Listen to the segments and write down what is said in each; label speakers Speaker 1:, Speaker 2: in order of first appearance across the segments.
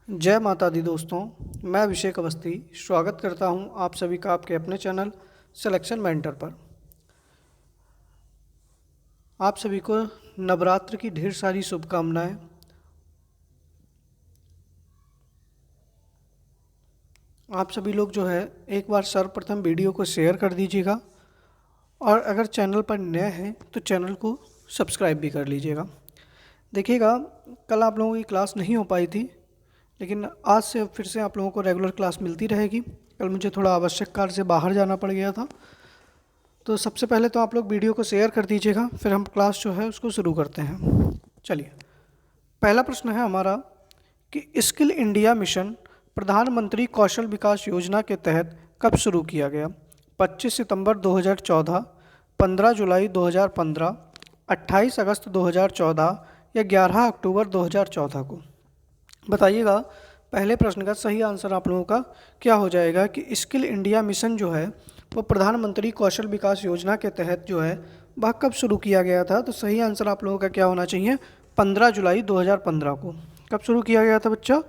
Speaker 1: जय माता दी दोस्तों। मैं अभिषेक अवस्थी स्वागत करता हूं आप सभी का आपके अपने चैनल सिलेक्शन मेंटर पर। आप सभी को नवरात्र की ढेर सारी शुभकामनाएं। आप सभी लोग जो है एक बार सर्वप्रथम वीडियो को शेयर कर दीजिएगा और अगर चैनल पर नए हैं तो चैनल को सब्सक्राइब भी कर लीजिएगा। देखिएगा, कल आप लोगों की क्लास नहीं हो पाई थी, लेकिन आज से फिर से आप लोगों को रेगुलर क्लास मिलती रहेगी। कल मुझे थोड़ा आवश्यक कार्य से बाहर जाना पड़ गया था, तो सबसे पहले तो आप लोग वीडियो को शेयर कर दीजिएगा, फिर हम क्लास जो है उसको शुरू करते हैं। चलिए, पहला प्रश्न है हमारा कि स्किल इंडिया मिशन प्रधानमंत्री कौशल विकास योजना के तहत कब शुरू किया गया? 25 सितंबर 2014, 15 जुलाई 2015, 28 अगस्त 2014 या 11 अक्टूबर 2014 को? बताइएगा, पहले प्रश्न का सही आंसर आप लोगों का क्या हो जाएगा कि स्किल इंडिया मिशन जो है वो प्रधानमंत्री कौशल विकास योजना के तहत जो है वह कब शुरू किया गया था? तो सही आंसर आप लोगों का क्या होना चाहिए? 15 जुलाई 2015 को। कब शुरू किया गया था बच्चा?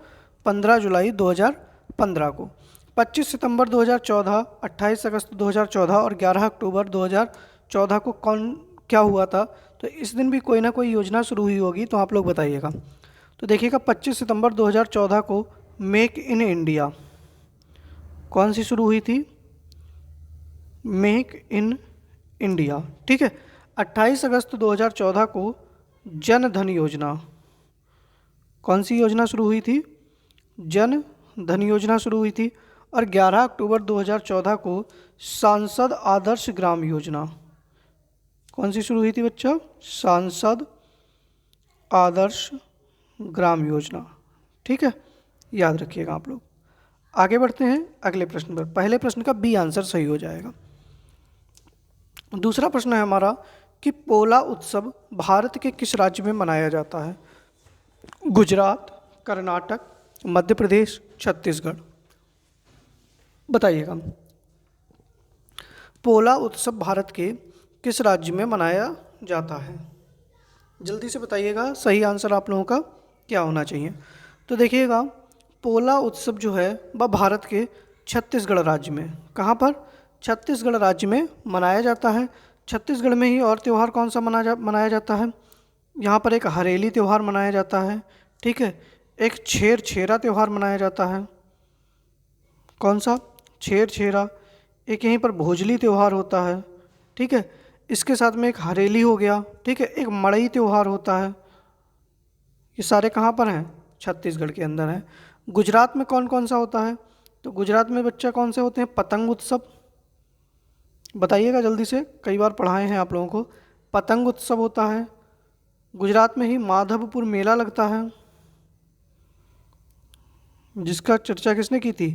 Speaker 1: 15 जुलाई 2015 को। 25 सितंबर 2014, 28 अगस्त 2014 और 11 अक्टूबर 2014 को कौन क्या हुआ था? तो इस दिन भी कोई ना कोई योजना शुरू हुई होगी, तो आप लोग बताइएगा। तो देखिएगा, 25 सितंबर 2014 को मेक इन इंडिया कौन सी शुरू हुई थी? मेक इन इंडिया, ठीक है। 28 अगस्त 2014 को जन धन योजना, कौन सी योजना शुरू हुई थी? जन धन योजना शुरू हुई थी। और 11 अक्टूबर 2014 को सांसद आदर्श ग्राम योजना, कौन सी शुरू हुई थी बच्चा? सांसद आदर्श ग्राम योजना, ठीक है, याद रखिएगा आप लोग। आगे बढ़ते हैं अगले प्रश्न पर। पहले प्रश्न का बी आंसर सही हो जाएगा। दूसरा प्रश्न है हमारा कि पोला उत्सव भारत के किस राज्य में मनाया जाता है? गुजरात, कर्नाटक, मध्य प्रदेश, छत्तीसगढ़। बताइएगा, पोला उत्सव भारत के किस राज्य में मनाया जाता है? जल्दी से बताइएगा, सही आंसर आप लोगों का क्या होना चाहिए? तो देखिएगा, पोला उत्सव जो है वह भारत के छत्तीसगढ़ राज्य में, कहाँ पर? छत्तीसगढ़ राज्य में मनाया जाता है। छत्तीसगढ़ में ही और त्यौहार कौन सा मनाया जाता है? यहाँ पर एक हरेली त्यौहार मनाया जाता है, ठीक है। एक छेर छेरा त्यौहार मनाया जाता है। कौन सा? छेर छेरा। एक यहीं पर भोजली त्यौहार होता है, ठीक है। इसके साथ में एक हरेली हो गया, ठीक है। एक मड़ई त्यौहार होता है। ये सारे कहाँ पर हैं? छत्तीसगढ़ के अंदर हैं। गुजरात में कौन कौन सा होता है? तो गुजरात में बच्चा कौन से होते हैं? पतंग उत्सव। बताइएगा जल्दी से, कई बार पढ़ाए हैं आप लोगों को। पतंग उत्सव होता है। गुजरात में ही माधवपुर मेला लगता है, जिसका चर्चा किसने की थी?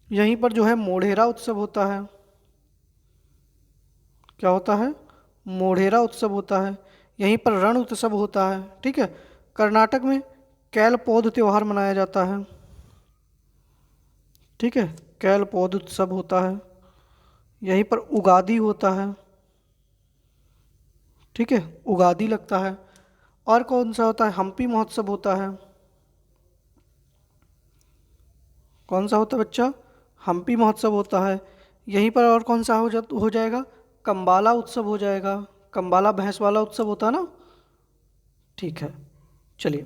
Speaker 1: यहीं पर जो है मोढेरा उत्सव होता है। क्या होता है? मोढेरा उत्सव होता है। यहीं पर रण उत्सव होता है, ठीक है। कर्नाटक में कैलपोद त्यौहार मनाया जाता है, ठीक है। कैलपोद उत्सव होता है। यहीं पर उगादी होता है, ठीक है, उगादी लगता है। और कौन सा होता है? हम्पी महोत्सव होता है। कौन सा होता है बच्चा? हम्पी महोत्सव होता है। यहीं पर और कौन सा हो जाएगा? कंबाला उत्सव हो जाएगा। कंबाला भैंस वाला उत्सव होता है ना, ठीक है। चलिए,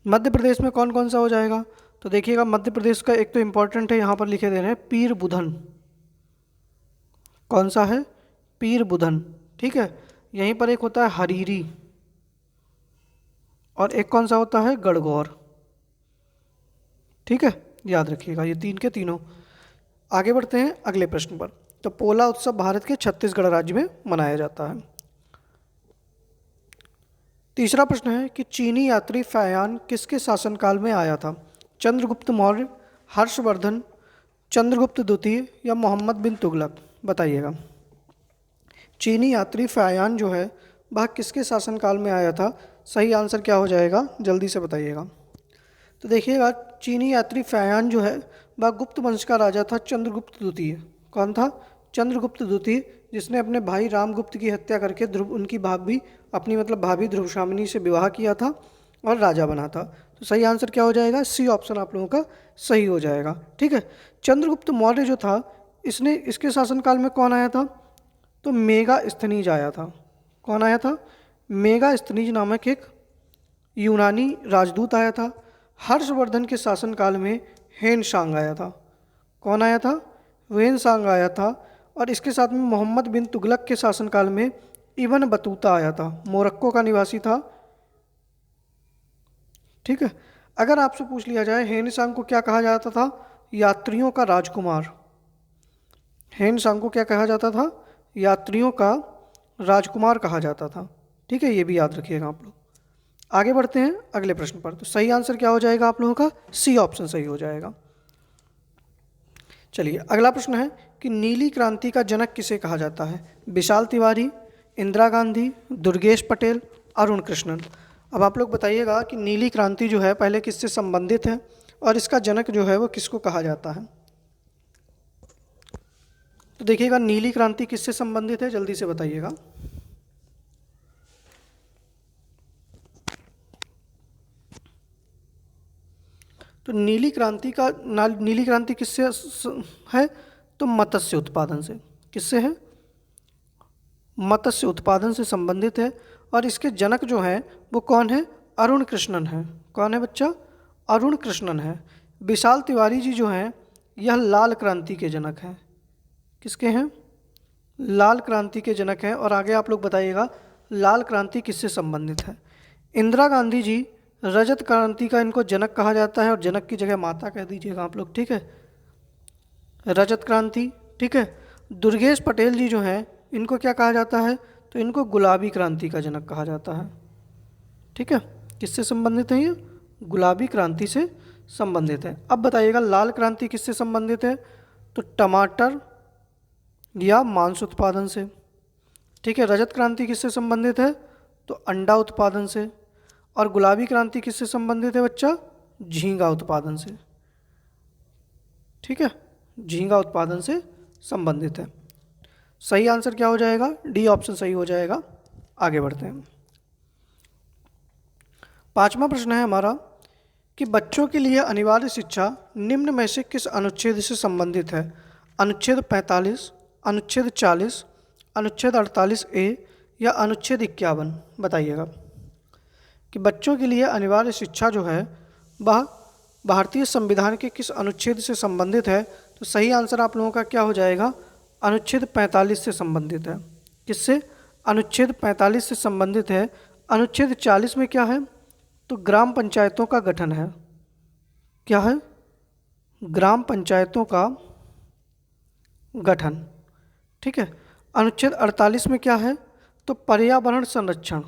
Speaker 1: मध्य प्रदेश में कौन कौन सा हो जाएगा? तो देखिएगा, मध्य प्रदेश का एक तो इम्पोर्टेंट है, यहाँ पर लिखे दे रहे हैं पीर बुधन। कौन सा है? पीर बुधन, ठीक है। यहीं पर एक होता है हरीरी, और एक कौन सा होता है? गणगौर, ठीक है, याद रखिएगा ये तीन के तीनों। आगे बढ़ते हैं अगले प्रश्न पर। तो पोला उत्सव भारत के छत्तीसगढ़ राज्य में मनाया जाता है। तीसरा प्रश्न है कि चीनी यात्री फैयान किसके शासनकाल में आया था? चंद्रगुप्त मौर्य, हर्षवर्धन, चंद्रगुप्त द्वितीय या मोहम्मद बिन तुगलक? बताइएगा, चीनी यात्री फैयान जो है वह किसके शासनकाल में आया था? सही आंसर क्या हो जाएगा? जल्दी से बताइएगा। तो देखिएगा, चीनी यात्री फैयान जो है वह गुप्त वंश का राजा था, चंद्रगुप्त द्वितीय। कौन था? चंद्रगुप्त द्वितीय, जिसने अपने भाई रामगुप्त की हत्या करके उनकी भाभी, अपनी मतलब भाभी ध्रुवशामिनी से विवाह किया था और राजा बना था। तो सही आंसर क्या हो जाएगा? सी ऑप्शन आप लोगों का सही हो जाएगा। ठीक है। चंद्रगुप्त मौर्य जो था, इसके शासनकाल में कौन आया था? तो मेगास्थनीज आया था। कौन आया था? मेगास्थनीज नामक एक यूनानी राजदूत आया था। हर्षवर्धन के शासनकाल में हेनसांग आया था। कौन आया था? हेनसांग आया था। और इसके साथ में मोहम्मद बिन तुगलक के शासनकाल में इब्न बतूता आया था, मोरक्को का निवासी था। ठीक है। अगर आपसे पूछ लिया जाए हेनसांग को क्या कहा जाता था? यात्रियों का राजकुमार। हेनसांग को क्या कहा जाता था? यात्रियों का राजकुमार कहा जाता था। ठीक है, ये भी याद रखिएगा आप लोग। आगे बढ़ते हैं अगले प्रश्न पर। तो सही आंसर क्या हो जाएगा आप लोगों का? सी ऑप्शन सही हो जाएगा। चलिए अगला प्रश्न है कि नीली क्रांति का जनक किसे कहा जाता है? विशाल तिवारी, इंदिरा गांधी, दुर्गेश पटेल, अरुण कृष्णन। अब आप लोग बताइएगा कि नीली क्रांति जो है पहले किससे संबंधित है और इसका जनक जो है वो किसको कहा जाता है? तो देखिएगा नीली क्रांति किससे संबंधित है, जल्दी से बताइएगा। तो नीली क्रांति किससे है? तो मत्स्य उत्पादन से। किससे है? मत्स्य उत्पादन से संबंधित है। और इसके जनक जो हैं वो कौन है? अरुण कृष्णन है। कौन है बच्चा? अरुण कृष्णन है। विशाल तिवारी जी जो हैं यह लाल क्रांति के जनक हैं। किसके हैं? लाल क्रांति के जनक हैं। और आगे आप लोग बताइएगा लाल क्रांति किससे संबंधित है? इंदिरा गांधी जी रजत क्रांति का इनको जनक कहा जाता है, और जनक की जगह माता कह दीजिएगा आप लोग। ठीक है, रजत क्रांति। ठीक है। दुर्गेश पटेल जी जो हैं इनको क्या कहा जाता है? तो इनको गुलाबी क्रांति का जनक कहा जाता है। ठीक है, किससे संबंधित है ये? गुलाबी क्रांति से संबंधित है। अब बताइएगा लाल क्रांति किससे संबंधित है? तो टमाटर या मांस उत्पादन से। ठीक है। रजत क्रांति किससे संबंधित है? तो अंडा उत्पादन से। और गुलाबी क्रांति किससे संबंधित है बच्चा? झींगा उत्पादन से। ठीक है, झींगा उत्पादन से संबंधित है। सही आंसर क्या हो जाएगा? डी ऑप्शन सही हो जाएगा। आगे बढ़ते हैं। पांचवा प्रश्न है हमारा कि बच्चों के लिए अनिवार्य शिक्षा निम्न में से किस अनुच्छेद से संबंधित है? अनुच्छेद 45, अनुच्छेद 40, अनुच्छेद 48A या अनुच्छेद 51? बताइएगा कि बच्चों के लिए अनिवार्य शिक्षा जो है वह भारतीय संविधान के किस अनुच्छेद से संबंधित है? तो सही आंसर आप लोगों का क्या हो जाएगा? अनुच्छेद 45 से संबंधित है। किससे? अनुच्छेद 45 से संबंधित है। अनुच्छेद 40 में क्या है? तो ग्राम पंचायतों का गठन है। क्या है? ग्राम पंचायतों का गठन। ठीक है। अनुच्छेद 48 में क्या है? तो पर्यावरण संरक्षण।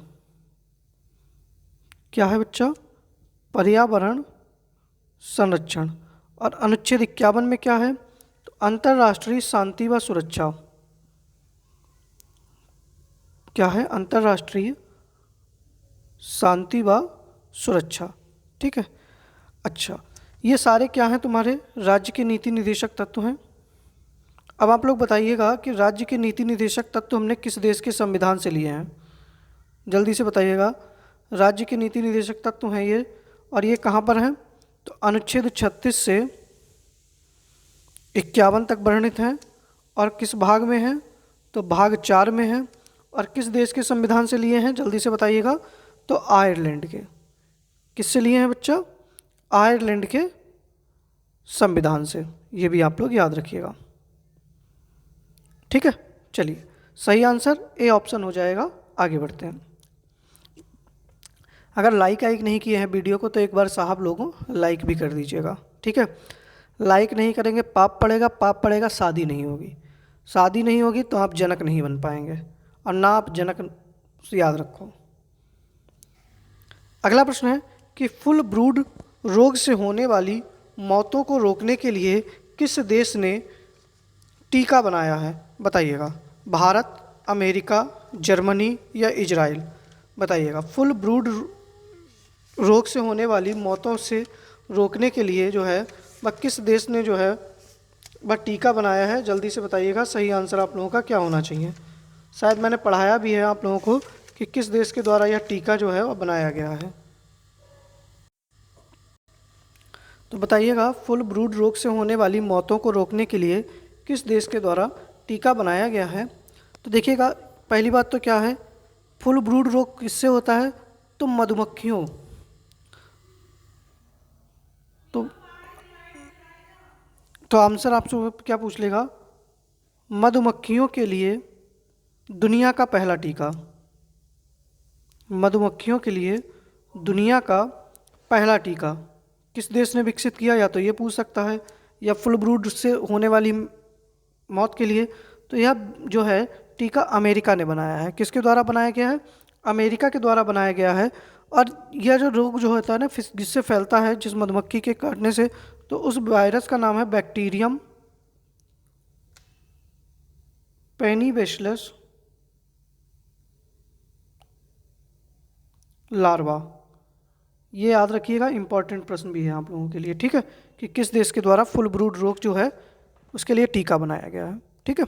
Speaker 1: क्या है बच्चा? पर्यावरण संरक्षण। और अनुच्छेद 51 में क्या है? तो अंतर्राष्ट्रीय शांति व सुरक्षा। क्या है? अंतर्राष्ट्रीय शांति व सुरक्षा। ठीक है। अच्छा, ये सारे क्या हैं? तुम्हारे राज्य के नीति निदेशक तत्व हैं। अब आप लोग बताइएगा कि राज्य के नीति निदेशक तत्व हमने किस देश के संविधान से लिए हैं? जल्दी से बताइएगा। राज्य के नीति निदेशक तत्व हैं ये, और ये कहाँ पर हैं? तो अनुच्छेद 36 से 51 तक वर्णित हैं। और किस भाग में हैं? तो भाग 4 में हैं। और किस देश के संविधान से लिए हैं? जल्दी से बताइएगा। तो आयरलैंड के। किससे लिए हैं बच्चा? आयरलैंड के संविधान से। ये भी आप लोग याद रखिएगा। ठीक है, चलिए सही आंसर ए ऑप्शन हो जाएगा। आगे बढ़ते हैं। अगर लाइक नहीं किए हैं वीडियो को तो एक बार साहब लोगों लाइक भी कर दीजिएगा। ठीक है, लाइक नहीं करेंगे पाप पड़ेगा, पाप पड़ेगा शादी नहीं होगी, शादी नहीं होगी तो आप जनक नहीं बन पाएंगे, और ना आप जनक याद रखो। अगला प्रश्न है कि फुल ब्रूड रोग से होने वाली मौतों को रोकने के लिए किस देश ने टीका बनाया है? बताइएगा। भारत, अमेरिका, जर्मनी या इजराइल? बताइएगा। फुल ब्रूड रोग से होने वाली मौतों से रोकने के लिए जो है वह किस देश ने जो है वह टीका बनाया है? जल्दी से बताइएगा। सही आंसर आप लोगों का क्या होना चाहिए? शायद मैंने पढ़ाया भी है आप लोगों को कि किस देश के द्वारा यह टीका जो है वह बनाया गया है। तो बताइएगा, फुल ब्रूड रोग से होने वाली मौतों को रोकने के लिए किस देश के द्वारा टीका बनाया गया है? तो देखिएगा, पहली बात तो क्या है, फुल ब्रूड रोग किससे होता है? तो मधुमक्खियों। तो आंसर आपसे क्या पूछ लेगा? मधुमक्खियों के लिए दुनिया का पहला टीका। मधुमक्खियों के लिए दुनिया का पहला टीका किस देश ने विकसित किया? या तो ये पूछ सकता है, या फुल ब्रूड से होने वाली मौत के लिए तो यह जो है टीका अमेरिका ने बनाया है। किसके द्वारा बनाया गया है? अमेरिका के द्वारा बनाया गया है। और यह जो रोग जो होता है ना, जिससे फैलता है जिस मधुमक्खी के काटने से, तो उस वायरस का नाम है बैक्टीरियम पेनिबैसिलस लार्वा। ये याद रखिएगा, इंपॉर्टेंट प्रश्न भी है आप लोगों के लिए, ठीक है, कि किस देश के द्वारा फुल ब्रूड रोग जो है उसके लिए टीका बनाया गया है, ठीक है।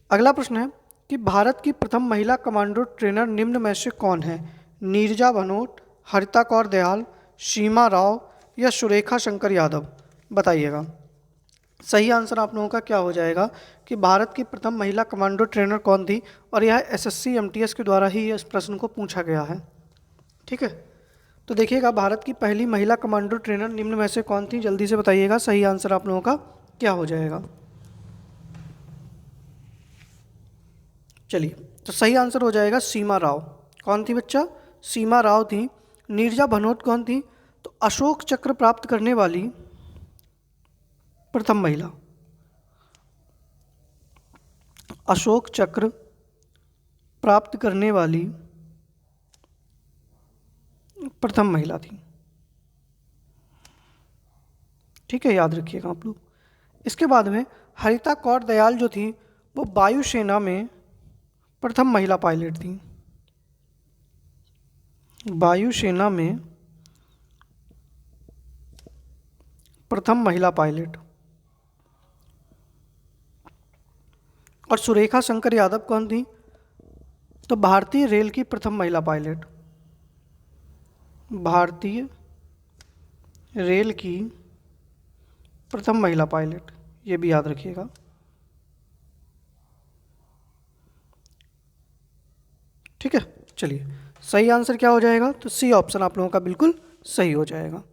Speaker 1: अगला प्रश्न है कि भारत की प्रथम महिला कमांडो ट्रेनर निम्न में से कौन है? नीरजा भनोट, हरिता कौर दयाल, सीमा राव या सुरेखा शंकर यादव? बताइएगा। सही आंसर आप लोगों का क्या हो जाएगा कि भारत की प्रथम महिला कमांडो ट्रेनर कौन थी? और यह एसएससी एमटीएस के द्वारा ही इस प्रश्न को पूछा गया है, ठीक है। तो देखिएगा, भारत की पहली महिला कमांडो ट्रेनर निम्न में से कौन थी? जल्दी से बताइएगा, सही आंसर आप लोगों का क्या हो जाएगा। चलिए, तो सही आंसर हो जाएगा सीमा राव। कौन थी बच्चा? सीमा राव थी। नीरजा भनोट कौन थी? तो अशोक चक्र प्राप्त करने वाली प्रथम महिला, अशोक चक्र प्राप्त करने वाली प्रथम महिला थी, ठीक है, याद रखिएगा आप लोग। इसके बाद में हरिता कौर दयाल जो थी वो वायुसेना में प्रथम महिला पायलट थी। वायुसेना में प्रथम महिला पायलट। और सुरेखा शंकर यादव कौन थी? तो भारतीय रेल की प्रथम महिला पायलट। भारतीय रेल की प्रथम महिला पायलट, ये भी याद रखिएगा। ठीक है, चलिए, सही आंसर क्या हो जाएगा? तो सी ऑप्शन आप लोगों का बिल्कुल सही हो जाएगा।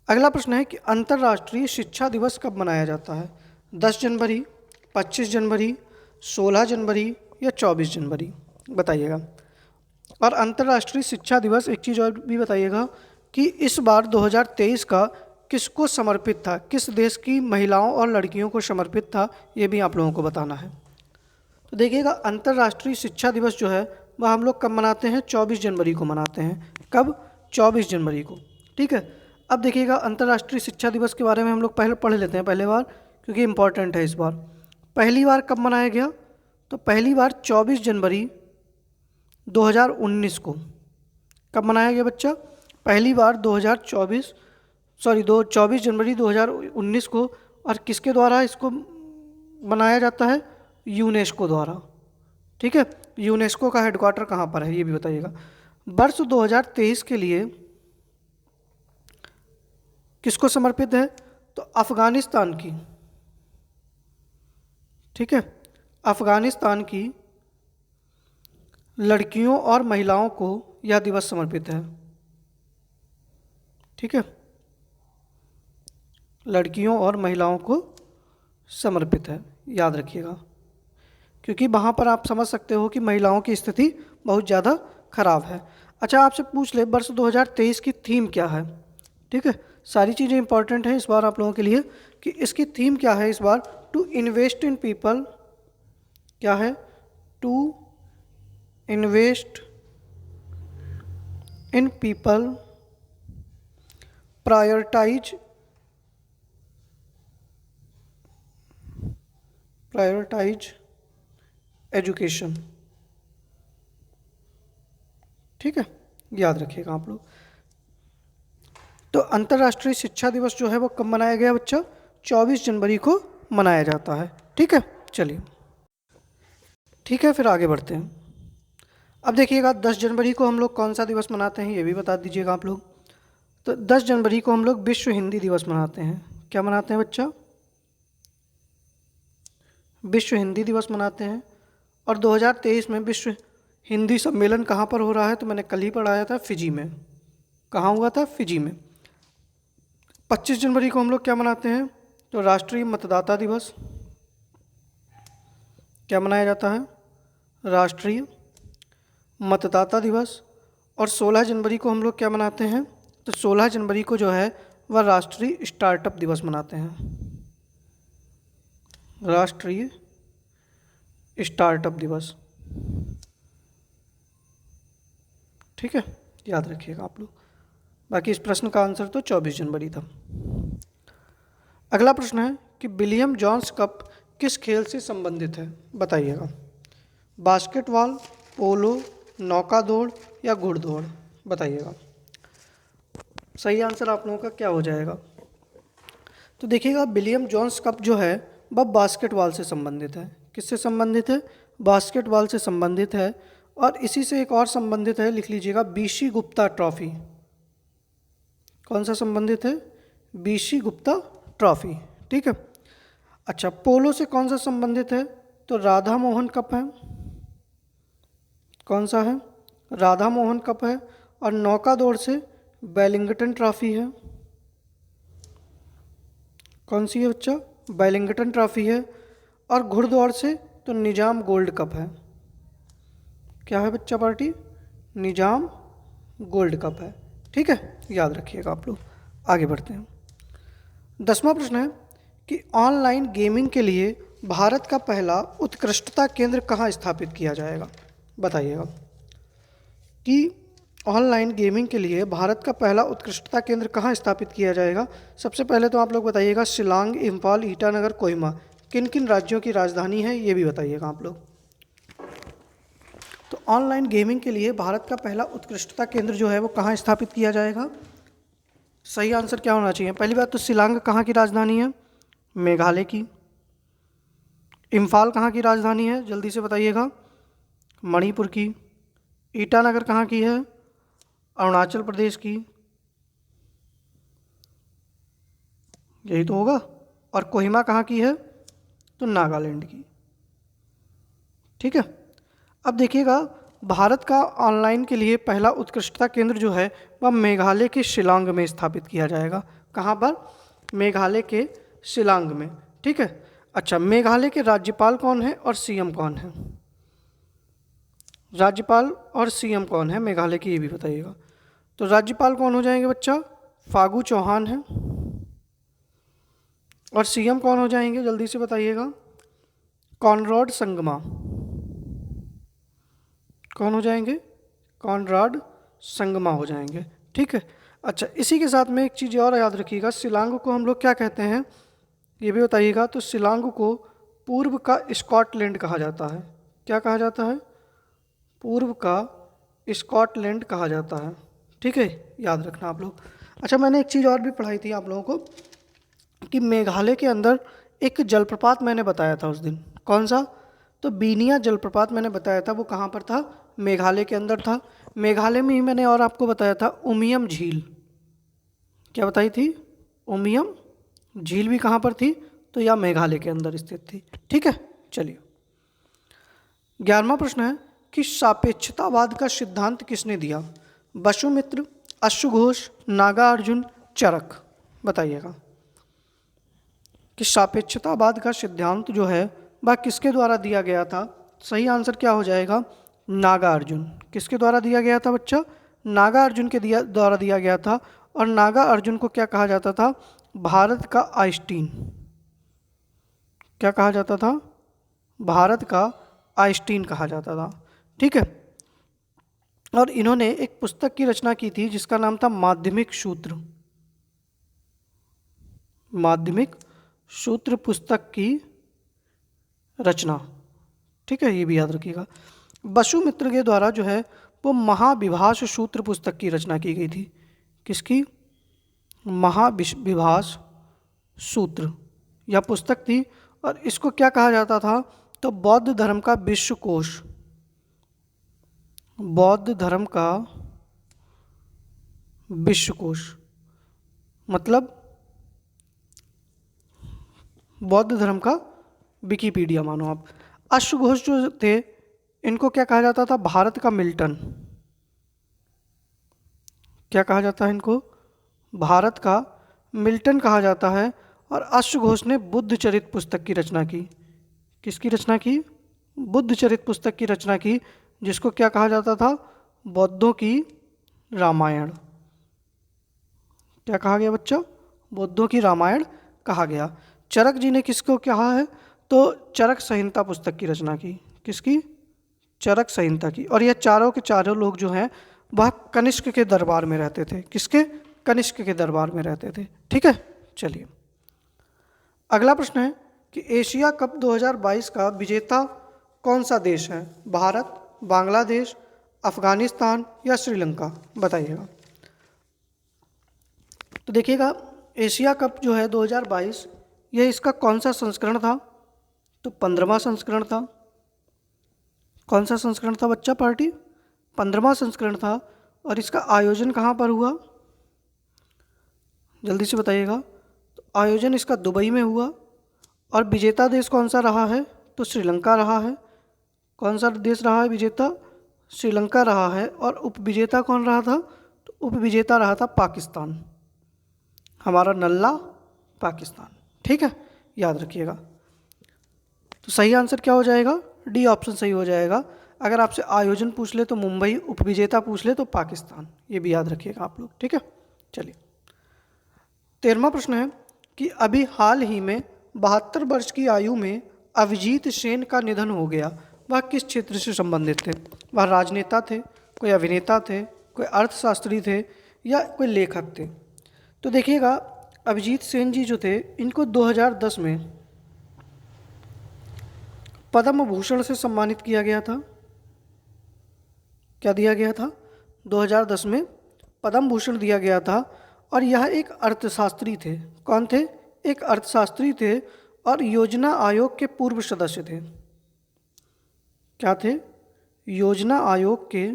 Speaker 1: अगला प्रश्न है कि अंतर्राष्ट्रीय शिक्षा दिवस कब मनाया जाता है? 10 जनवरी, 25 जनवरी, 16 जनवरी या 24 जनवरी? बताइएगा। और अंतर्राष्ट्रीय शिक्षा दिवस, एक चीज़ और भी बताइएगा कि इस बार 2023 का किसको समर्पित था? किस देश की महिलाओं और लड़कियों को समर्पित था? ये भी आप लोगों को बताना है। तो देखिएगा, अंतर्राष्ट्रीय शिक्षा दिवस जो है वह हम लोग कब मनाते हैं? 24 जनवरी को मनाते हैं। कब? 24 जनवरी को, ठीक है। अब देखिएगा, अंतर्राष्ट्रीय शिक्षा दिवस के बारे में हम लोग पहले पढ़ लेते हैं पहले बार, क्योंकि इम्पॉर्टेंट है इस बार। पहली बार कब मनाया गया? तो पहली बार 24 जनवरी 2019 को। कब मनाया गया बच्चा? पहली बार 24 जनवरी 2019 को। और किसके द्वारा इसको मनाया जाता है? यूनेस्को द्वारा, ठीक है। यूनेस्को का हेडक्वार्टर कहाँ पर है ये भी बताइएगा। वर्ष 2023 के लिए किसको समर्पित है? तो अफगानिस्तान की, ठीक है, अफगानिस्तान की लड़कियों और महिलाओं को यह दिवस समर्पित है, ठीक है, लड़कियों और महिलाओं को समर्पित है, याद रखिएगा। क्योंकि वहाँ पर आप समझ सकते हो कि महिलाओं की स्थिति बहुत ज़्यादा खराब है। अच्छा, आपसे पूछ ले वर्ष 2023 की थीम क्या है? ठीक है, सारी चीज़ें इंपॉर्टेंट हैं इस बार आप लोगों के लिए कि इसकी थीम क्या है इस बार? टू इन्वेस्ट इन पीपल, क्या है? To invest in people, prioritize education, ठीक है, याद रखिएगा आप लोग। तो अंतर्राष्ट्रीय शिक्षा दिवस जो है वो कब मनाया गया बच्चा? 24 जनवरी को मनाया जाता है, ठीक है। चलिए, ठीक है, फिर आगे बढ़ते हैं। अब देखिएगा, 10 जनवरी को हम लोग कौन सा दिवस मनाते हैं ये भी बता दीजिएगा आप लोग। तो 10 जनवरी को हम लोग विश्व हिंदी दिवस मनाते हैं। क्या मनाते हैं बच्चा? विश्व हिंदी दिवस मनाते हैं। और 2023 में विश्व हिंदी सम्मेलन कहाँ पर हो रहा है? तो मैंने कल ही पढ़ाया था, फिजी में। कहाँ हुआ था? फिजी में। 25 जनवरी को हम लोग क्या मनाते हैं? तो राष्ट्रीय मतदाता दिवस। क्या मनाया जाता है? राष्ट्रीय मतदाता दिवस। और 16 जनवरी को हम लोग क्या मनाते हैं? तो 16 जनवरी को जो है वह राष्ट्रीय स्टार्टअप दिवस मनाते हैं। राष्ट्रीय स्टार्टअप दिवस। ठीक है, याद रखिएगा आप लोग। बाकी इस प्रश्न का आंसर तो 24 जनवरी था। अगला प्रश्न है कि विलियम जोन्स कप किस खेल से संबंधित है? बताइएगा। बास्केटबॉल, पोलो, नौका दौड़ या घुड़दौड़? बताइएगा। सही आंसर आप लोगों का क्या हो जाएगा? तो देखिएगा, विलियम जोन्स कप जो है वह बास्केटबॉल से संबंधित है। किससे संबंधित है? बास्केटबॉल से संबंधित है। और इसी से एक और संबंधित है, लिख लीजिएगा, बीसी गुप्ता ट्रॉफी। कौन सा संबंधित है? BC Gupta trophy. ठीक है। अच्छा, पोलो से कौन सा संबंधित है? तो राधा मोहन कप है। कौन सा है? राधा मोहन कप है। और नौका दौड़ से वेलिंगटन ट्रॉफी है। कौन सी है बच्चा? वेलिंगटन ट्रॉफी है। और घुड़दौड़ से तो निजाम गोल्ड कप है। क्या है बच्चा पार्टी? निजाम गोल्ड कप है। ठीक है, याद रखिएगा आप लोग। आगे बढ़ते हैं। 10वां प्रश्न है कि ऑनलाइन गेमिंग के लिए भारत का पहला उत्कृष्टता केंद्र कहाँ स्थापित किया जाएगा? बताइएगा कि ऑनलाइन गेमिंग के लिए भारत का पहला उत्कृष्टता केंद्र कहाँ स्थापित किया जाएगा। सबसे पहले तो आप लोग बताइएगा, शिलांग, इम्फाल, ईटानगर, कोहिमा किन किन राज्यों की राजधानी है, ये भी बताइएगा आप लोग। तो ऑनलाइन गेमिंग के लिए भारत का पहला उत्कृष्टता केंद्र जो है वो कहाँ स्थापित किया जाएगा? सही आंसर क्या होना चाहिए? पहली बात तो शिलांग कहाँ की राजधानी है? मेघालय की। इम्फाल कहाँ की राजधानी है? जल्दी से बताइएगा। मणिपुर की। ईटानगर कहाँ की है? अरुणाचल प्रदेश की। यही तो होगा। और कोहिमा कहाँ की है? तो नागालैंड की। ठीक है। अब देखिएगा, भारत का ऑनलाइन के लिए पहला उत्कृष्टता केंद्र जो है वह मेघालय के शिलांग में स्थापित किया जाएगा। कहाँ पर? मेघालय के शिलांग में। ठीक है। अच्छा, मेघालय के राज्यपाल कौन है और सीएम कौन है? राज्यपाल और सीएम कौन है मेघालय की, ये भी बताइएगा। तो राज्यपाल कौन हो जाएंगे बच्चा? फागू चौहान है। और सीएम कौन हो जाएंगे? जल्दी से बताइएगा। कॉनराड संगमा। कौन हो जाएंगे? कॉनराड संगमा हो जाएंगे। ठीक है। अच्छा, इसी के साथ में एक चीज़ और याद रखिएगा, शिलांग को हम लोग क्या कहते हैं, ये भी बताइएगा। तो शिलांग को पूर्व का स्कॉटलैंड कहा जाता है। क्या कहा जाता है? पूर्व का स्कॉटलैंड कहा जाता है। ठीक है, याद रखना आप लोग। अच्छा, मैंने एक चीज़ और भी पढ़ाई थी आप लोगों को कि मेघालय के अंदर एक जलप्रपात मैंने बताया था उस दिन। कौन सा? तो बीनिया जलप्रपात मैंने बताया था, वो कहाँ पर था? मेघालय के अंदर था। मेघालय में ही मैंने और आपको बताया था उमियम झील। क्या बताई थी? उमियम झील भी कहाँ पर थी? तो यह मेघालय के अंदर स्थित थी। ठीक है, चलिए। 11वां प्रश्न है कि सापेक्षतावाद का सिद्धांत किसने दिया? वसुमित्र, अश्वघोष, नागार्जुन, चरक। बताइएगा कि सापेक्षतावाद का सिद्धांत जो है वह किसके द्वारा दिया गया था? सही आंसर क्या हो जाएगा? नागार्जुन। किसके द्वारा दिया गया था बच्चा? नागार्जुन के द्वारा दिया गया था। और नागार्जुन को क्या कहा जाता था? भारत का आइंस्टीन। क्या कहा जाता था? भारत का आइंस्टीन कहा जाता था। ठीक है। और इन्होंने एक पुस्तक की रचना की थी जिसका नाम था माध्यमिक सूत्र। माध्यमिक सूत्र पुस्तक की रचना। ठीक है, ये भी याद रखिएगा। वसुमित्र के द्वारा जो है वो महाविभाष सूत्र पुस्तक की रचना की गई थी। किसकी? महाविभाष सूत्र यह पुस्तक थी। और इसको क्या कहा जाता था? तो बौद्ध धर्म का विश्वकोश। बौद्ध धर्म का विश्वकोश। मतलब बौद्ध धर्म का विकिपीडिया मानो आप। अश्वघोष जो थे इनको क्या कहा जाता था? भारत का मिल्टन। क्या कहा जाता है इनको? भारत का मिल्टन कहा जाता है। और अश्वघोष ने बुद्ध चरित पुस्तक की रचना की। किसकी रचना की? बुद्ध चरित पुस्तक की रचना की, जिसको क्या कहा जाता था? बौद्धों की रामायण। क्या कहा गया बच्चा? बौद्धों की रामायण कहा गया। चरक जी ने किसको कहा है? तो चरक संहिता पुस्तक की रचना की। किसकी? चरक संहिता की। और यह चारों के चारों लोग जो हैं वह कनिष्क के दरबार में रहते थे। किसके? कनिष्क के दरबार में रहते थे। ठीक है, चलिए अगला प्रश्न है कि एशिया कप 2022 का विजेता कौन सा देश है? भारत, बांग्लादेश, अफगानिस्तान या श्रीलंका? बताइएगा। तो देखिएगा, एशिया कप जो है 2022, यह इसका कौन सा संस्करण था? तो 15वां संस्करण था। कौन सा संस्करण था बच्चा पार्टी? 15वां संस्करण था। और इसका आयोजन कहाँ पर हुआ? जल्दी से बताइएगा। तो आयोजन इसका दुबई में हुआ। और विजेता देश कौन सा रहा है? तो श्रीलंका रहा है। कौन सा देश रहा है विजेता? श्रीलंका रहा है। और उपविजेता कौन रहा था? तो उपविजेता रहा था पाकिस्तान। हमारा नल्ला पाकिस्तान। ठीक है, याद रखिएगा। तो सही आंसर क्या हो जाएगा? डी ऑप्शन सही हो जाएगा। अगर आपसे आयोजन पूछ ले तो मुंबई, उपविजेता पूछ ले तो पाकिस्तान। ये भी याद रखिएगा आप लोग। ठीक है, चलिए 13वां प्रश्न है कि अभी हाल ही में 72 वर्ष की आयु में अभिजीत सेन का निधन हो गया। वह किस क्षेत्र से संबंधित थे? वह राजनेता थे, कोई अभिनेता थे, कोई अर्थशास्त्री थे या कोई लेखक थे? तो देखिएगा, अभिजीत सेन जी जो थे इनको 2010 में पद्म भूषण से सम्मानित किया गया था। क्या दिया गया था? 2010 में पद्म भूषण दिया गया था। और यह एक अर्थशास्त्री थे। कौन थे? एक अर्थशास्त्री थे और योजना आयोग के पूर्व सदस्य थे। क्या थे? योजना आयोग के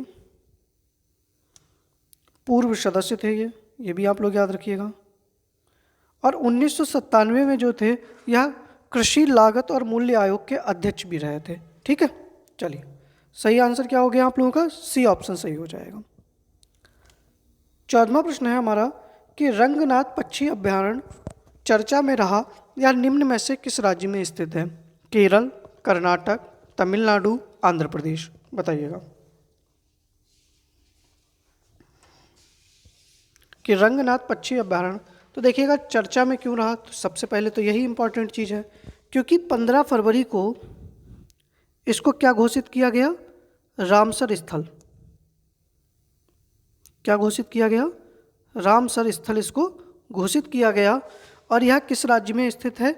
Speaker 1: पूर्व सदस्य थे ये भी आप लोग याद रखिएगा। और 1997 में जो थे यह कृषि लागत और मूल्य आयोग के अध्यक्ष भी रहे थे। ठीक है, चलिए सही आंसर क्या हो गया आप लोगों का? सी ऑप्शन सही हो जाएगा। 14वां प्रश्न है हमारा कि रंगनाथ पक्षी अभ्यारण्य चर्चा में रहा या निम्न में से किस राज्य में स्थित है? केरल, कर्नाटक, तमिलनाडु, आंध्र प्रदेश? बताइएगा कि रंगनाथ पक्षी अभ्यारण्य, तो देखिएगा चर्चा में क्यों रहा? तो सबसे पहले तो यही इंपॉर्टेंट चीज़ है क्योंकि 15 फरवरी को इसको क्या घोषित किया गया? रामसर स्थल। क्या घोषित किया गया? रामसर स्थल इसको घोषित किया गया। और यह किस राज्य में स्थित है?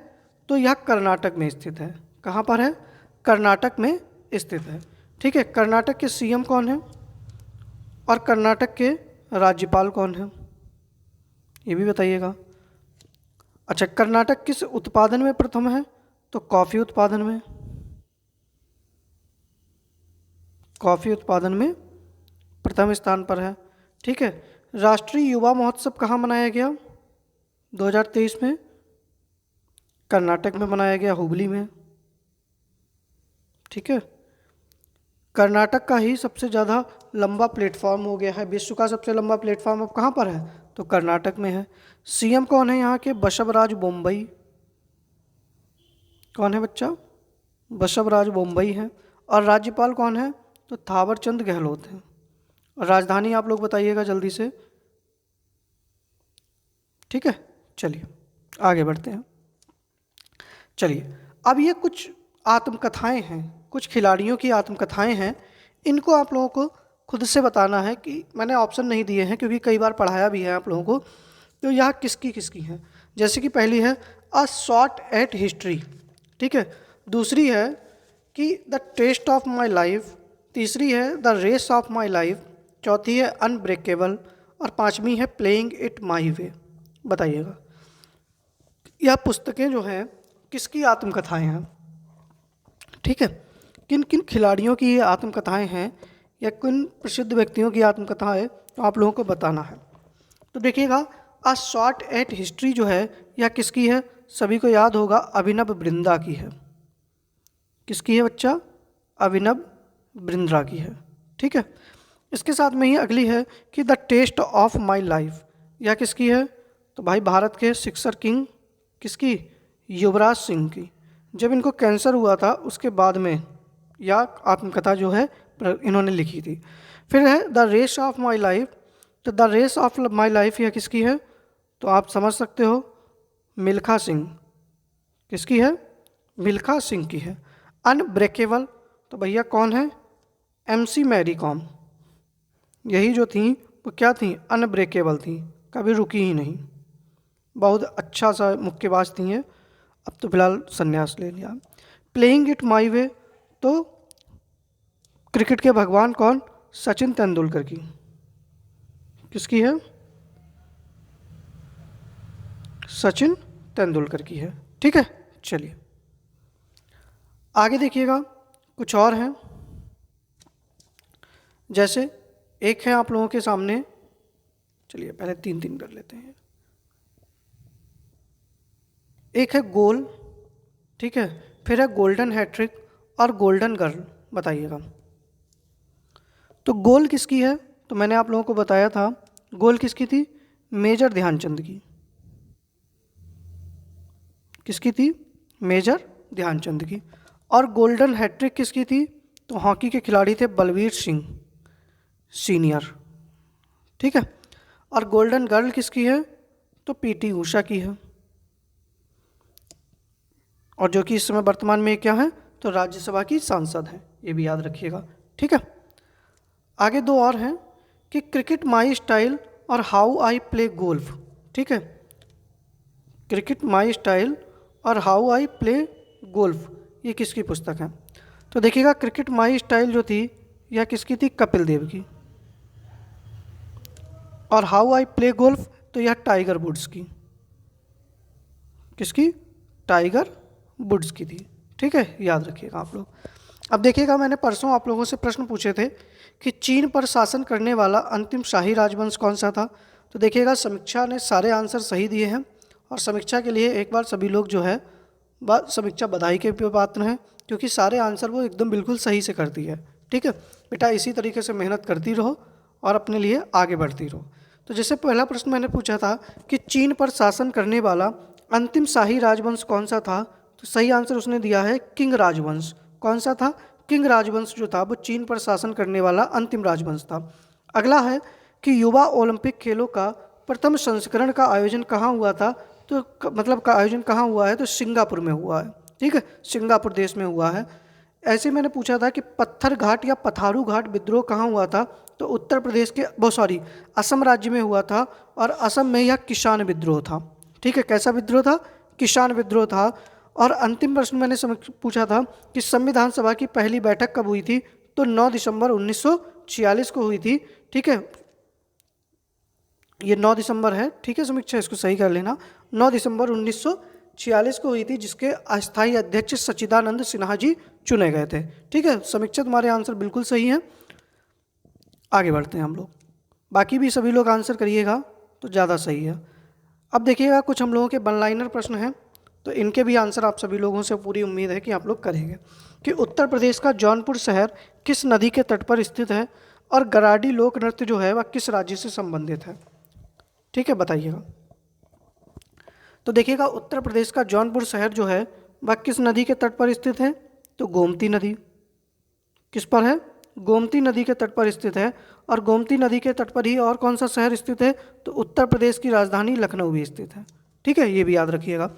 Speaker 1: तो यह कर्नाटक में स्थित है। कहाँ पर है? कर्नाटक में स्थित है। ठीक है, कर्नाटक के सीएम कौन है और कर्नाटक के राज्यपाल कौन है? ये भी बताइएगा। अच्छा, कर्नाटक किस उत्पादन में प्रथम है? तो कॉफ़ी उत्पादन में। कॉफ़ी उत्पादन में प्रथम स्थान पर है। ठीक है, राष्ट्रीय युवा महोत्सव कहाँ मनाया गया 2023 में? कर्नाटक में मनाया गया, हुबली में। ठीक है, कर्नाटक का ही सबसे ज़्यादा लंबा प्लेटफॉर्म हो गया है। विश्व का सबसे लंबा प्लेटफॉर्म अब कहाँ पर है? तो कर्नाटक में है। सीएम कौन है यहाँ के? बसवराज बोम्मई। कौन है बच्चा? बसवराज बोम्मई है। और राज्यपाल कौन है? तो थावरचंद गहलोत है। और राजधानी आप लोग बताइएगा जल्दी से। ठीक है, चलिए आगे बढ़ते हैं। चलिए अब ये कुछ आत्मकथाएं हैं, कुछ खिलाड़ियों की आत्मकथाएं हैं। इनको आप लोगों को खुद से बताना है कि मैंने ऑप्शन नहीं दिए हैं क्योंकि कई बार पढ़ाया भी है आप लोगों को। तो यह किसकी किसकी है? जैसे कि पहली है अ शॉट एट हिस्ट्री। ठीक है, दूसरी है कि the test of my life, तीसरी है the race of my life, चौथी है अनब्रेकेबल और पांचवी है प्लेइंग इट माई वे। बताइएगा यह पुस्तकें जो हैं किसकी आत्मकथाएं हैं? ठीक है, किन किन खिलाड़ियों की ये आत्मकथाएं हैं या किन प्रसिद्ध व्यक्तियों की आत्मकथाएं, तो आप लोगों को बताना है। तो देखिएगा अ शॉट एट हिस्ट्री जो है यह किसकी है? सभी को याद होगा, अभिनव बिंद्रा की है। किसकी है बच्चा? अभिनव बिंद्रा की है। ठीक है, इसके साथ में ही अगली है कि the test of my life, यह किसकी है? तो भाई भारत के सिक्सर किंग किसकी? युवराज सिंह की। जब इनको कैंसर हुआ था उसके बाद में यह आत्मकथा जो है इन्होंने लिखी थी। फिर है the race of my life, तो the race of my life यह किसकी है? तो आप समझ सकते हो, मिल्खा सिंह। किसकी है? मिल्खा सिंह की है। अनब्रेकेबल, तो भैया कौन है? MC Mary Kom. यही जो थी वो क्या थी? अनब्रेकेबल थी, कभी रुकी ही नहीं। बहुत अच्छा सा मुक्केबाज थी हैं, अब तो फिलहाल संन्यास ले लिया। प्लेइंग इट माई वे, तो क्रिकेट के भगवान कौन? सचिन तेंदुलकर की। किसकी है? सचिन तेंदुलकर की है। ठीक है, चलिए आगे देखिएगा, कुछ और हैं। जैसे एक है आप लोगों के सामने, चलिए पहले तीन तीन कर लेते हैं। एक है गोल, ठीक है, फिर है गोल्डन हैट्रिक और गोल्डन गर्ल। बताइएगा तो गोल किसकी है? तो मैंने आप लोगों को बताया था, गोल किसकी थी? मेजर ध्यानचंद की। किसकी थी? मेजर ध्यानचंद की। और गोल्डन हैट्रिक किसकी थी? तो हॉकी के खिलाड़ी थे बलवीर सिंह सीनियर। ठीक है, और गोल्डन गर्ल किसकी है? तो PT उषा की है, और जो कि इस समय वर्तमान में क्या है? तो राज्यसभा की सांसद है, ये भी याद रखिएगा। ठीक है, आगे दो और हैं कि क्रिकेट माई स्टाइल और हाउ आई प्ले गोल्फ। ठीक है, क्रिकेट माई स्टाइल और हाउ आई प्ले गोल्फ, ये किसकी पुस्तक है? तो देखिएगा, क्रिकेट माई स्टाइल जो थी यह किसकी थी? कपिल देव की। और हाउ आई प्ले गोल्फ, तो यह टाइगर वुड्स की। किसकी? टाइगर वुड्स की थी। ठीक है, याद रखिएगा आप लोग। अब देखिएगा, मैंने परसों आप लोगों से प्रश्न पूछे थे कि चीन पर शासन करने वाला अंतिम शाही राजवंश कौन सा था। तो देखिएगा, समीक्षा ने सारे आंसर सही दिए हैं, और समीक्षा के लिए एक बार सभी लोग जो है समीक्षा बधाई के पात्र हैं, क्योंकि सारे आंसर वो एकदम बिल्कुल सही से करती है। ठीक है बेटा, इसी तरीके से मेहनत करती रहो और अपने लिए आगे बढ़ती रहो। तो जैसे पहला प्रश्न मैंने पूछा था कि चीन पर शासन करने वाला अंतिम शाही राजवंश कौन सा था, तो सही आंसर उसने दिया है किंग राजवंश। कौन सा था? किंग राजवंश जो था वो चीन पर शासन करने वाला अंतिम राजवंश था। अगला है कि युवा ओलंपिक खेलों का प्रथम संस्करण का आयोजन कहाँ हुआ था? तो मतलब का आयोजन कहाँ हुआ है? तो सिंगापुर में हुआ है। ठीक है, सिंगापुर देश में हुआ है। ऐसे मैंने पूछा था कि पत्थर घाट या पथारू घाट विद्रोह कहाँ हुआ था? तो उत्तर प्रदेश के असम राज्य में हुआ था, और असम में यह किसान विद्रोह था। ठीक है, कैसा विद्रोह था? किसान विद्रोह था। और अंतिम प्रश्न मैंने पूछा था कि संविधान सभा की पहली बैठक कब हुई थी? तो 9 दिसंबर 1946 को हुई थी। ठीक है, ये 9 दिसंबर है। ठीक है समीक्षा, इसको सही कर लेना। 9 दिसंबर 1946 को हुई थी, जिसके अस्थायी अध्यक्ष सच्चिदानंद सिन्हा जी चुने गए थे। ठीक है समीक्षा, तुम्हारे आंसर बिल्कुल सही हैं। आगे बढ़ते हैं हम लोग, बाकी भी सभी लोग आंसर करिएगा तो ज़्यादा सही है। अब देखिएगा, कुछ हम लोगों के वन लाइनर प्रश्न हैं, तो इनके भी आंसर आप सभी लोगों से पूरी उम्मीद है कि आप लोग करेंगे। कि उत्तर प्रदेश का जौनपुर शहर किस नदी के तट पर स्थित है, और गराडी लोक नृत्य जो है वह किस राज्य से संबंधित है? ठीक है, बताइएगा। तो देखिएगा, उत्तर प्रदेश का जौनपुर शहर जो है वह किस नदी के तट पर स्थित है? तो गोमती नदी। किस पर है? गोमती नदी के तट पर स्थित है। और गोमती नदी के तट पर ही और कौन सा शहर स्थित है? तो उत्तर प्रदेश की राजधानी लखनऊ भी स्थित है। ठीक है, ये भी याद रखिएगा।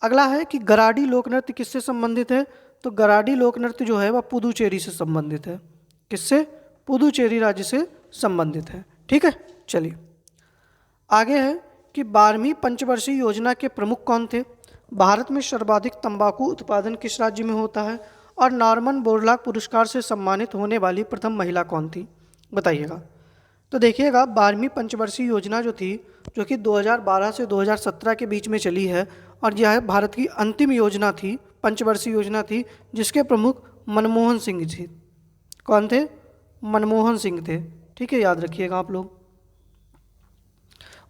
Speaker 1: अगला है कि गराडी लोक नृत्य किससे संबंधित है? तो गराडी लोक नृत्य जो है वह पुदुचेरी से संबंधित है। किससे? पुदुचेरी राज्य से संबंधित है। ठीक है, चलिए आगे है कि 12वीं पंचवर्षीय योजना के प्रमुख कौन थे? भारत में सर्वाधिक तंबाकू उत्पादन किस राज्य में होता है? और नॉर्मन बोरलॉग पुरस्कार से सम्मानित होने वाली प्रथम महिला कौन थी? बताइएगा। तो देखिएगा, 12वीं पंचवर्षीय योजना जो थी, जो कि 2012 से 2017 के बीच में चली है, और यह भारत की अंतिम योजना थी, पंचवर्षीय योजना थी, जिसके प्रमुख मनमोहन सिंह जी। कौन थे? मनमोहन सिंह थे। ठीक है, याद रखिएगा आप लोग।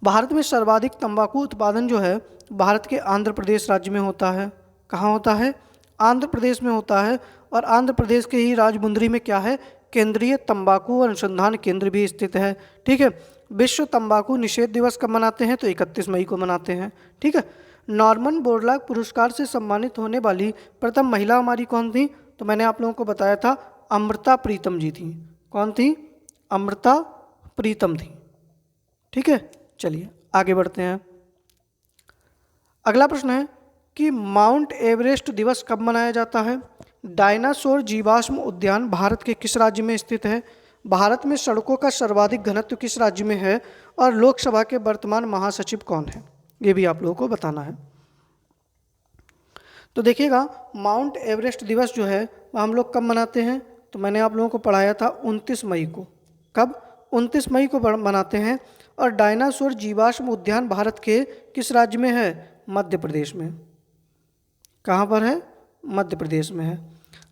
Speaker 1: भारत में सर्वाधिक तंबाकू उत्पादन जो है भारत के आंध्र प्रदेश राज्य में होता है। कहाँ होता है? आंध्र प्रदेश में होता है। और आंध्र प्रदेश के ही राजमुंद्री में क्या है? केंद्रीय तंबाकू अनुसंधान केंद्र भी स्थित है। ठीक है। विश्व तंबाकू निषेध दिवस कब मनाते हैं? तो 31 मई को मनाते हैं। ठीक है। नॉर्मन बोरलॉग पुरस्कार से सम्मानित होने वाली प्रथम महिला हमारी कौन थी? तो मैंने आप लोगों को बताया था अमृता प्रीतम जी थी। कौन थी? अमृता प्रीतम थी। ठीक है। चलिए आगे बढ़ते हैं। अगला प्रश्न है कि माउंट एवरेस्ट दिवस कब मनाया जाता है? डायनासोर जीवाश्म उद्यान भारत के किस राज्य में स्थित है? भारत में सड़कों का सर्वाधिक घनत्व किस राज्य में है? और लोकसभा के वर्तमान महासचिव कौन है? ये भी आप लोगों को बताना है। तो देखिएगा, माउंट एवरेस्ट दिवस जो है वह हम लोग कब मनाते हैं? तो मैंने आप लोगों को पढ़ाया था 29 मई को। कब? 29 मई को मनाते हैं। और डायनासोर जीवाश्म उद्यान भारत के किस राज्य में है? मध्य प्रदेश में। कहाँ पर है? मध्य प्रदेश में है।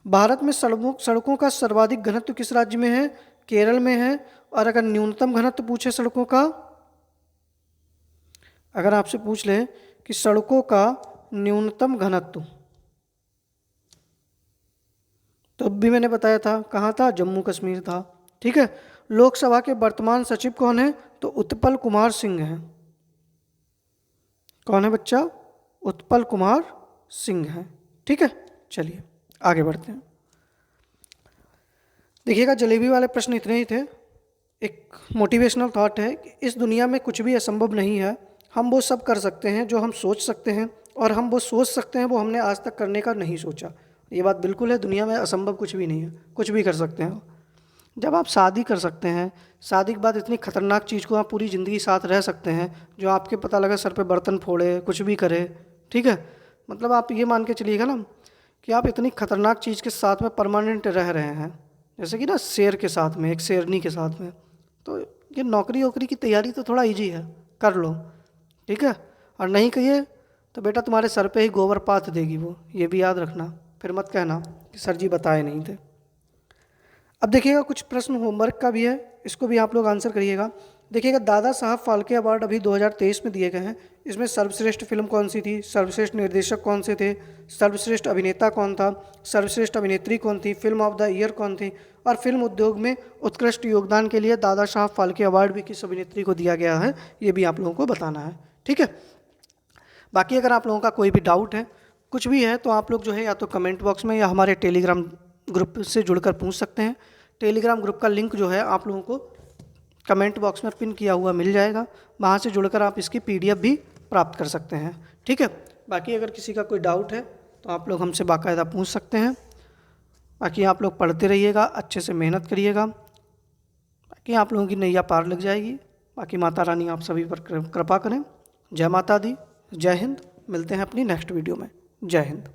Speaker 1: भारत में सड़कों का सर्वाधिक घनत्व किस राज्य में है? केरल में है। और अगर न्यूनतम घनत्व पूछे सड़कों का, अगर आपसे पूछ ले कि सड़कों का न्यूनतम घनत्व, तो अब भी मैंने बताया था कहाँ था? जम्मू कश्मीर था। ठीक है। लोकसभा के वर्तमान सचिव कौन है? तो उत्पल कुमार सिंह हैं। कौन है बच्चा? उत्पल कुमार सिंह हैं। ठीक है। चलिए आगे बढ़ते हैं। देखिएगा, जलेबी वाले प्रश्न इतने ही थे। एक मोटिवेशनल थॉट है कि इस दुनिया में कुछ भी असंभव नहीं है। हम वो सब कर सकते हैं जो हम सोच सकते हैं, और हम वो सोच सकते हैं वो हमने आज तक करने का नहीं सोचा। ये बात बिल्कुल है, दुनिया में असंभव कुछ भी नहीं है, कुछ भी कर सकते हैं। जब आप शादी कर सकते हैं, शादी के बाद इतनी खतरनाक चीज़ को आप पूरी ज़िंदगी साथ रह सकते हैं, जो आपके पता लगा सर पे बर्तन फोड़े, कुछ भी करे। ठीक है। मतलब आप ये मान के चलिएगा ना कि आप इतनी खतरनाक चीज़ के साथ में परमानेंट रह रहे हैं, जैसे कि ना शेर के साथ में, एक शेरनी के साथ में। तो ये नौकरी वोकरी की तैयारी तो थोड़ा ईजी है, कर लो। ठीक है। और नहीं कहिए तो बेटा तुम्हारे सर पे ही गोबर पाथ देगी वो, ये भी याद रखना। फिर मत कहना कि सर जी बताए नहीं थे। अब देखिएगा, कुछ प्रश्न होमवर्क का भी है, इसको भी आप लोग आंसर करिएगा। देखिएगा, दादा साहब फाल्के अवार्ड अभी 2023 में दिए गए हैं। इसमें सर्वश्रेष्ठ फिल्म कौन सी थी? सर्वश्रेष्ठ निर्देशक कौन से थे? सर्वश्रेष्ठ अभिनेता कौन था? सर्वश्रेष्ठ अभिनेत्री कौन थी? फिल्म ऑफ द ईयर कौन थी? और फिल्म उद्योग में उत्कृष्ट योगदान के लिए दादा साहब फाल्के अवार्ड भी किस अभिनेत्री को दिया गया है? ये भी आप लोगों को बताना है। ठीक है। बाकी अगर आप लोगों का कोई भी डाउट है, कुछ भी है, तो आप लोग जो है या तो कमेंट बॉक्स में या हमारे टेलीग्राम ग्रुप से जुड़कर पूछ सकते हैं। टेलीग्राम ग्रुप का लिंक जो है आप लोगों को कमेंट बॉक्स में पिन किया हुआ मिल जाएगा, वहाँ से जुड़कर आप इसकी PDF भी प्राप्त कर सकते हैं। ठीक है। बाकी अगर किसी का कोई डाउट है तो आप लोग हमसे बाकायदा पूछ सकते हैं। बाकी आप लोग पढ़ते रहिएगा, अच्छे से मेहनत करिएगा, बाकी आप लोगों की नैया पार लग जाएगी। बाकी माता रानी आप सभी पर कृपा करें। जय माता दी, जय हिंद। मिलते हैं अपनी नेक्स्ट वीडियो में। जय हिंद।